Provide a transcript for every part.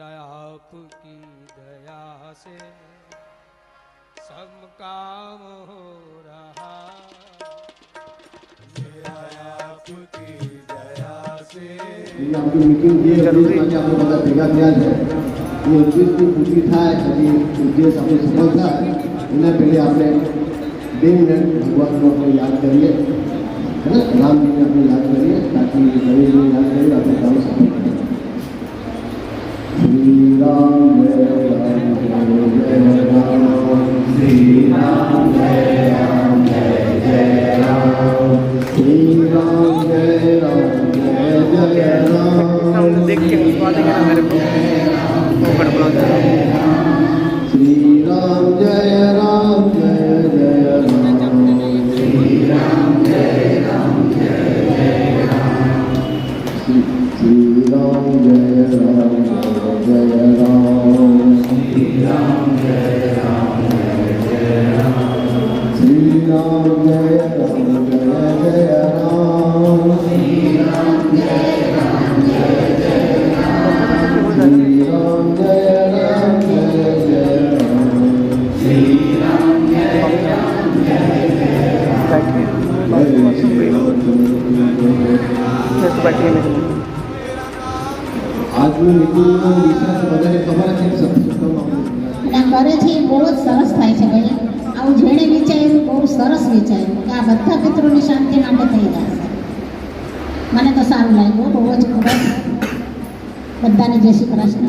आपकी दया से सब काम हो रहा, आपकी दया से। आपकी मीटिंग જે ઉદ્દેશમાં આપણે બધા ભેગા થયા છે એ ઉદ્દેશની પૂર્તિ થાય અને ઉદ્દેશ આપણે સફળ થાય એના પહેલે આપણે 2 મિનિટ ભગવાનનો આપણે યાદ કરીએ, રામજીને આપણે યાદ કરીએ તાકી ગરીબને યાદ કરીએ આપણે કામ સફળ કરીએ। શ્રી રામ જય રામ જય રામ, શ્રી રામ જય રામ જય રામ, श्री राम जय राम जय राम। देख के बातें करना मेरे को श्री राम जय राम जय राम, श्री राम जय राम जय राम, श्री राम जय राम जय राम, श्री राम जय राम जय राम, श्री राम जय राम जय राम, श्री राम जय राम जय राम, श्री राम जय राम जय राम, श्री राम जय राम जय राम। આજનું મીટિંગનો વિષય બધાને ખબર છે કરે છે એ બહુ જ સરસ થાય છે ભાઈ। આવું જેણે વિચાર્યું બહુ સરસ વિચાર્યું કે આ બધા પિતૃની શાંતિ માટે થઈ જશે। મને તો સારું લાગ્યું, બહુ જ ખૂબ જ। બધાને જય શ્રી કૃષ્ણ।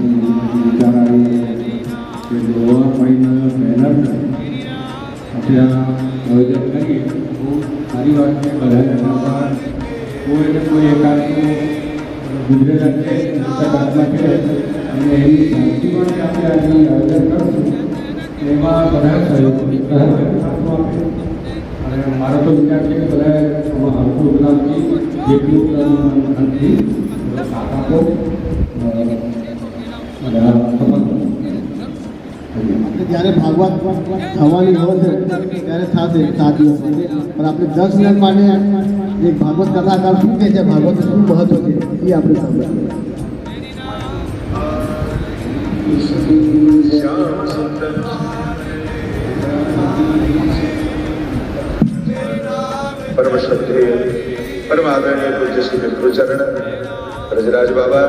સારી વાત છે, બધા કોઈ એકાદ ગુજરાત છે છે અને એની શાંતિ માટે આપણે આજે આયોજન કરશું એમાં બધા સહયોગ આપે। અને મારો તો વિચાર છે કે બધા હલકું ઉપલાથી જેટલું ધનથી સાથ આપો જ્યારે ભાગવત થવાની હોય છે ત્યારે સાથે 7 દિવસ પણ આપણે 10 મિનિટ માટે એક ભાગવત કથાકાર શું કહે છે, ભાગવત શું મહત્વ છે એ આપણે સાંભળીએ। परम श्रद्धेय परम आदरणीय पूज्य श्री पितृचरण ब्रजराज बाबा,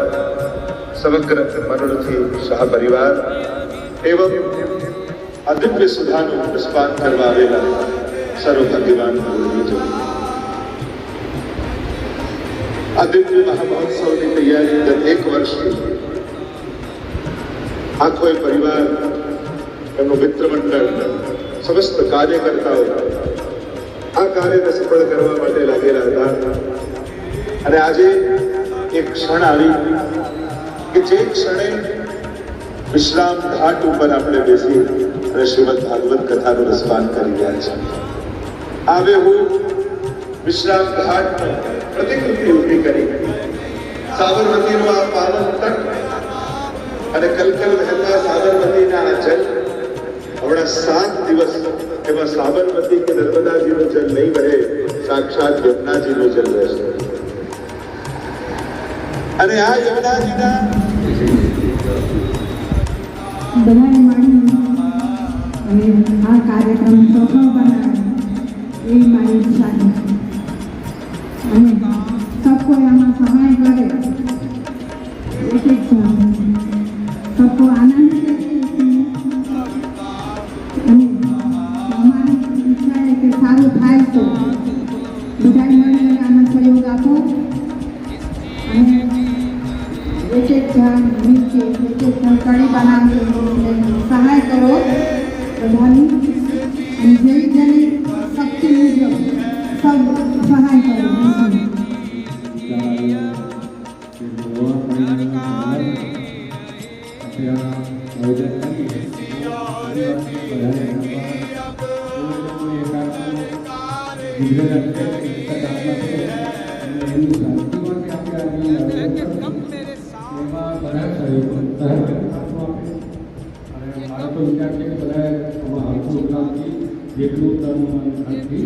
समग्र मनोरथी शाह परिवार एवं अदिव्य सुधानु प्रस्पान करवा आवेला सर्वभाग्यवान गुरुजन, अदिव्य महामहोत्सव की तैयारी गत 1 वर्ष आखो परिवार एमनो मित्र मंडल समस्त कार्यकर्ताओं आ कार्य सफल करवा माटे लागेला हता। अने आजे एक क्षण आवी कि जे क्षणे विश्राम घाट पर आपणे बेसी अने श्रीमद भागवत कथानो रसपान करी रह्या छे। आवे हूँ विश्राम घाट प्रतिकृति ऊभी करी साबरमतीनो आ पावन तट अने कलकल वहेता साबरमतीना आ जल हमણાં 7 દિવસ एवं साबरमती के नर्मदा जी नो जल नहीं बहे, साक्षात यमुना जी नो जल रहेशे। अने आ यमुना जी ना बधाई माणी અને આ કાર્યક્રમ સફળ બનાવે એવી મારી ઈચ્છા છે અને સબ કોઈ આમાં સહાય કરે એક એક સબકો આનંદ અને અમારી ઈચ્છા છે કે સારું થાય તો બધાએ મળીને આનો સહયોગ આપો અને एक एक जन नीचे एक एक जन कड़ी बनाने सहाय करो बधाई जय जन शक्ति मुजब सब सहाय करो। મારો તો વિચાર છે કે બધા હલકું ઉપલાથી જેટલું ધનથી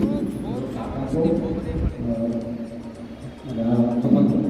સાથ આપો અને આ સમગ્ર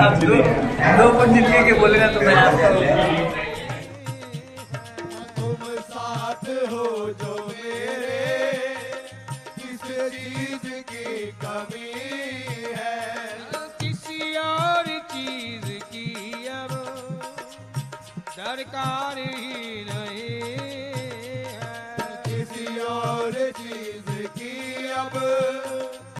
आप दो पंडित के बोले ना तो मैं आपका तुम साथ हो जो मेरे, किस चीज की कमी है, किसी और चीज की अब दरकार ही